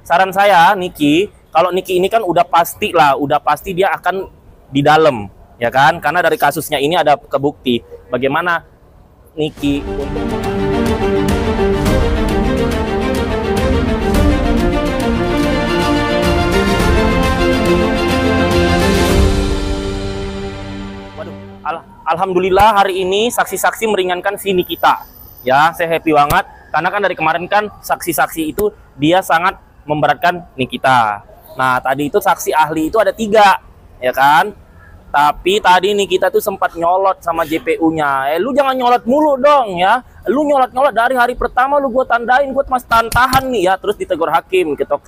saran saya Niki, kalau Niki ini kan udah pasti lah, udah pasti dia akan di dalam, ya kan? Karena dari kasusnya ini ada kebukti. Bagaimana Niki untuk Alhamdulillah hari ini saksi-saksi meringankan si Nikita. Ya, saya happy banget karena kan dari kemarin kan saksi-saksi itu dia sangat memberatkan Nikita. Nah, tadi itu saksi ahli itu ada 3, ya kan? Tapi tadi Nikita tuh sempat nyolot sama JPU-nya. Lu jangan nyolot mulu dong ya. Lu nyolot-nyolot dari hari pertama lu gua tandain, gua masih tahan nih ya. Terus ditegur hakim, ketok.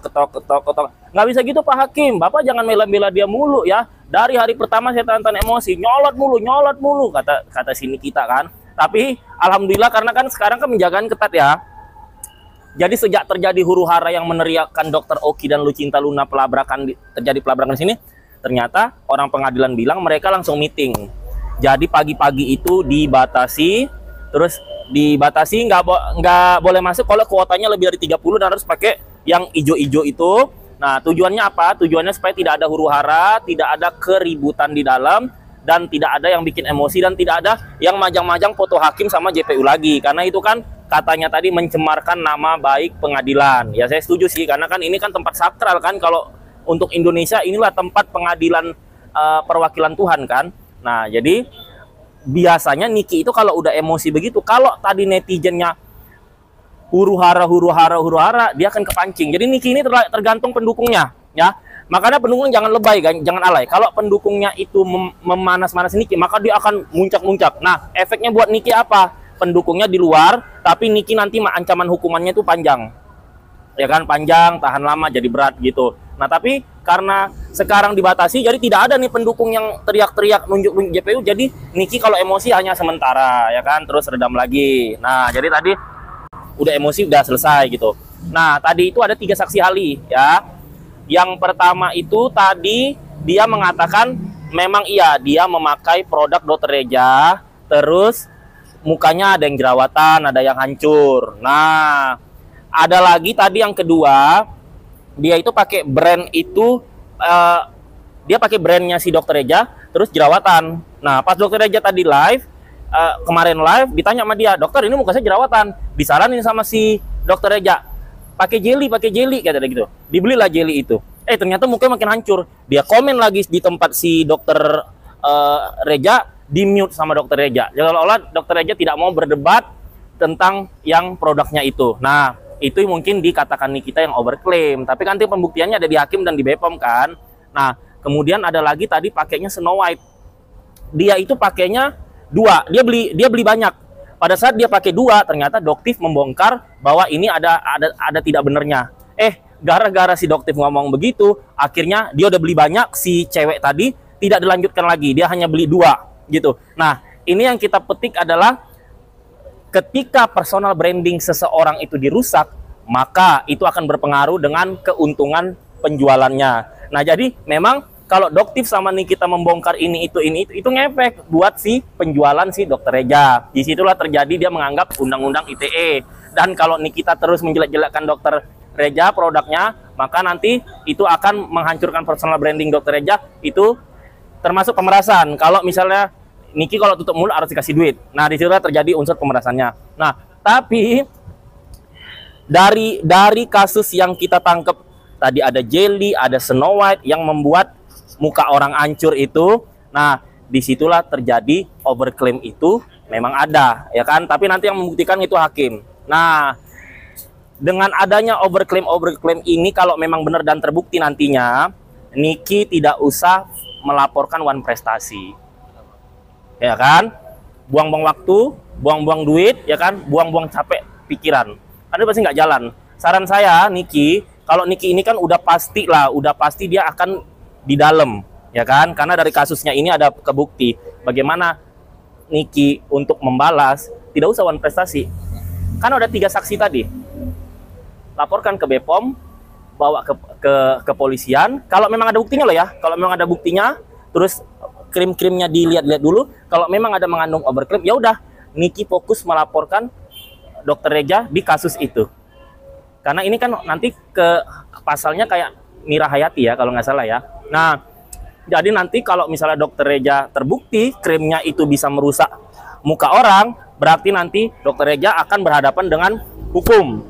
Nggak bisa gitu Pak Hakim. Bapak jangan bela-bela dia mulu ya. Dari hari pertama saya tahan emosi, nyolot mulu, kata sini kita kan. Tapi alhamdulillah karena kan sekarang kan penjagaan ketat ya. Jadi sejak terjadi huru-hara yang meneriakkan Dr. Oki dan Lucinta Luna terjadi pelabrakan di sini, ternyata orang pengadilan bilang mereka langsung meeting. Jadi pagi-pagi itu dibatasi, terus dibatasi nggak boleh masuk kalau kuotanya lebih dari 30 dan harus pakai yang ijo-ijo itu. Nah, tujuannya apa? Tujuannya supaya tidak ada huru-hara, tidak ada keributan di dalam, dan tidak ada yang bikin emosi, dan tidak ada yang majang-majang foto hakim sama JPU lagi. Karena itu kan katanya tadi mencemarkan nama baik pengadilan. Ya, saya setuju sih, karena kan ini kan tempat sakral kan. Kalau untuk Indonesia, inilah tempat pengadilan perwakilan Tuhan kan. Nah, jadi biasanya Niki itu kalau udah emosi begitu, kalau tadi netizennya huru-hara, dia akan kepancing. Jadi Niki ini tergantung pendukungnya, ya. Makanya pendukung jangan lebay, jangan alay. Kalau pendukungnya itu memanas-manas Niki, maka dia akan muncak-muncak. Nah, efeknya buat Niki apa? Pendukungnya di luar, tapi Niki nanti ancaman hukumannya itu panjang. Ya kan, panjang, tahan lama, jadi berat gitu. Nah, tapi karena sekarang dibatasi, jadi tidak ada nih pendukung yang teriak-teriak nunjuk JPU. Jadi Niki kalau emosi hanya sementara, ya kan, terus redam lagi. Nah, jadi tadi udah emosi udah selesai gitu. Nah, tadi itu ada 3 saksi ahli ya. Yang pertama itu tadi dia mengatakan memang iya dia memakai produk Dr. Reja, terus mukanya ada yang jerawatan, ada yang hancur. Nah, ada lagi tadi yang kedua, dia itu pakai brand itu dia pakai brandnya si Dr. Reja, terus jerawatan. Nah, pas Dr. Reja tadi live kemarin live ditanya sama dia, dokter ini muka saya jerawatan, disaranin sama si Dr. Reja pakai jelly kata dia gitu, dibelilah jelly itu. Ternyata mukanya makin hancur. Dia komen lagi di tempat si Dr. Reja, di mute sama Dr. Reja. Seolah-olah Dr. Reja tidak mau berdebat tentang yang produknya itu. Nah, itu mungkin dikatakan nih kita yang overclaim, tapi kan nanti pembuktiannya ada di hakim dan di BPOM kan. Nah, kemudian ada lagi tadi pakainya Snow White. Dia itu pakainya 2, dia beli banyak. Pada saat dia pakai 2, ternyata Doktif membongkar bahwa ini ada tidak benernya. Gara-gara si Doktif ngomong begitu, akhirnya dia udah beli banyak, si cewek tadi tidak dilanjutkan lagi, dia hanya beli 2 gitu. Nah, ini yang kita petik adalah ketika personal branding seseorang itu dirusak, maka itu akan berpengaruh dengan keuntungan penjualannya. Nah, jadi memang kalau Doktif sama Nikita membongkar ini itu ngefek buat si penjualan si Dr. Reja. Disitulah terjadi dia menganggap undang-undang ITE. Dan kalau Nikita terus menjelek-jelekkan Dr. Reja produknya, maka nanti itu akan menghancurkan personal branding Dr. Reja. Itu termasuk pemerasan. Kalau misalnya Niki kalau tutup mulut harus dikasih duit. Nah, disitulah terjadi unsur pemerasannya. Nah, tapi dari kasus yang kita tangkap tadi ada jelly, ada Snow White yang membuat muka orang hancur itu. Nah, disitulah terjadi overclaim itu memang ada, ya kan? Tapi nanti yang membuktikan itu hakim. Nah, dengan adanya overclaim ini, kalau memang benar dan terbukti nantinya, Niki tidak usah melaporkan One Prestasi, ya kan? Buang-buang waktu, buang-buang duit, ya kan? Buang-buang capek pikiran. Karena pasti nggak jalan. Saran saya, Niki, kalau Niki ini kan udah pasti lah, udah pasti dia akan di dalam, ya kan? Karena dari kasusnya ini ada kebukti. Bagaimana Niki untuk membalas, tidak usah One Prestasi. Kan ada 3 saksi tadi. Laporkan ke BPOM, bawa ke kepolisian. Kalau memang ada buktinya loh ya. Kalau memang ada buktinya, terus krim-krimnya dilihat-lihat dulu. Kalau memang ada mengandung overclaim, ya udah Niki fokus melaporkan Dr. Reja di kasus itu. Karena ini kan nanti ke pasalnya kayak Mira Hayati ya kalau nggak salah ya. Nah, jadi nanti kalau misalnya Dokter Reja terbukti krimnya itu bisa merusak muka orang, berarti nanti Dokter Reja akan berhadapan dengan hukum.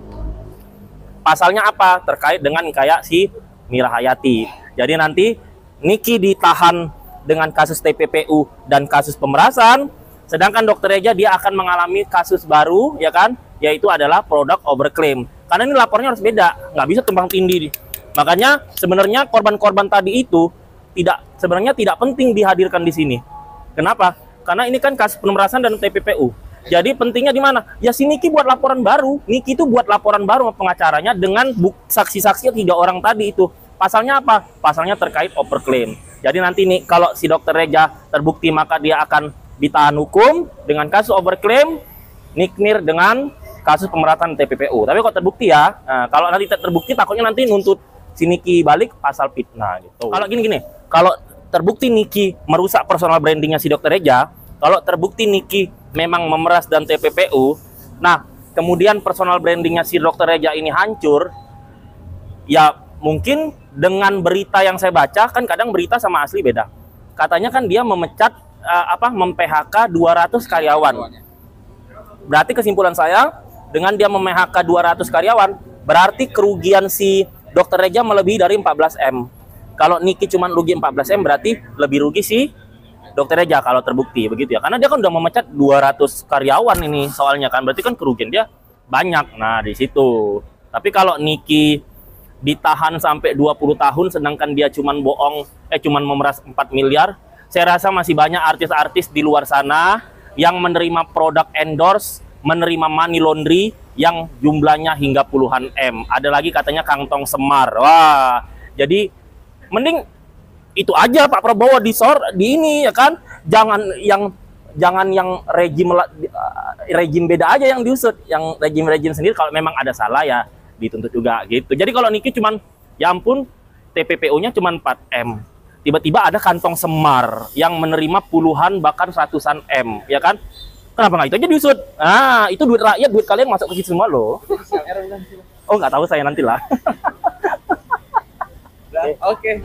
Pasalnya apa? Terkait dengan kayak si Mira Hayati. Jadi nanti Niki ditahan dengan kasus TPPU dan kasus pemerasan, sedangkan Dokter Reja dia akan mengalami kasus baru, ya kan? Yaitu adalah product overclaim. Karena ini lapornya harus beda, nggak bisa tumpang tindih. Makanya sebenarnya korban-korban tadi itu sebenarnya tidak penting dihadirkan di sini. Kenapa? Karena ini kan kasus pemerasan dan TPPU. Jadi pentingnya di mana? Ya si Niki buat laporan baru. Niki itu buat laporan baru sama pengacaranya dengan saksi-saksi 3 orang tadi itu. Pasalnya apa? Pasalnya terkait overclaim. Jadi nanti nih kalau si Dokter Reja terbukti maka dia akan ditahan hukum dengan kasus overclaim, Niknir dengan kasus pemerasan TPPU. Tapi kalau terbukti ya, nah, kalau nanti terbukti takutnya nanti nuntut si Niki balik pasal fitnah gitu. Kalau gini, kalau terbukti Niki merusak personal brandingnya si Dokter Reja, kalau terbukti Niki memang memeras dan TPPU, nah kemudian personal brandingnya si Dokter Reja ini hancur, ya mungkin dengan berita yang saya baca, kan kadang berita sama asli beda. Katanya kan dia memecat, mem-PHK 200 karyawan. Berarti kesimpulan saya, dengan dia mem-PHK 200 karyawan, berarti kerugian si Dokter Reja melebihi dari 14M. Kalau Niki cuma rugi 14M, berarti lebih rugi si Dokter Reja kalau terbukti begitu ya. Karena dia kan udah memecat 200 karyawan ini soalnya kan, berarti kan kerugian dia banyak. Nah, di situ. Tapi kalau Niki ditahan sampai 20 tahun sedangkan dia cuman cuman memeras 4 miliar, saya rasa masih banyak artis-artis di luar sana yang menerima produk endorse, menerima money laundry yang jumlahnya hingga puluhan M. Ada lagi katanya kantong semar. Wah, jadi mending itu aja Pak Prabowo di ini ya kan. Jangan yang rejim beda aja yang diusut, yang rejim sendiri kalau memang ada salah ya dituntut juga gitu. Jadi kalau Niki cuman ya ampun TPPU-nya cuman 4M. Tiba-tiba ada kantong semar yang menerima puluhan bahkan ratusan M, ya kan? Kenapa nggak itu aja diusut? Nah, itu duit rakyat, duit kalian masuk ke situ semua loh. Oh, nggak tahu saya nantilah. Oke.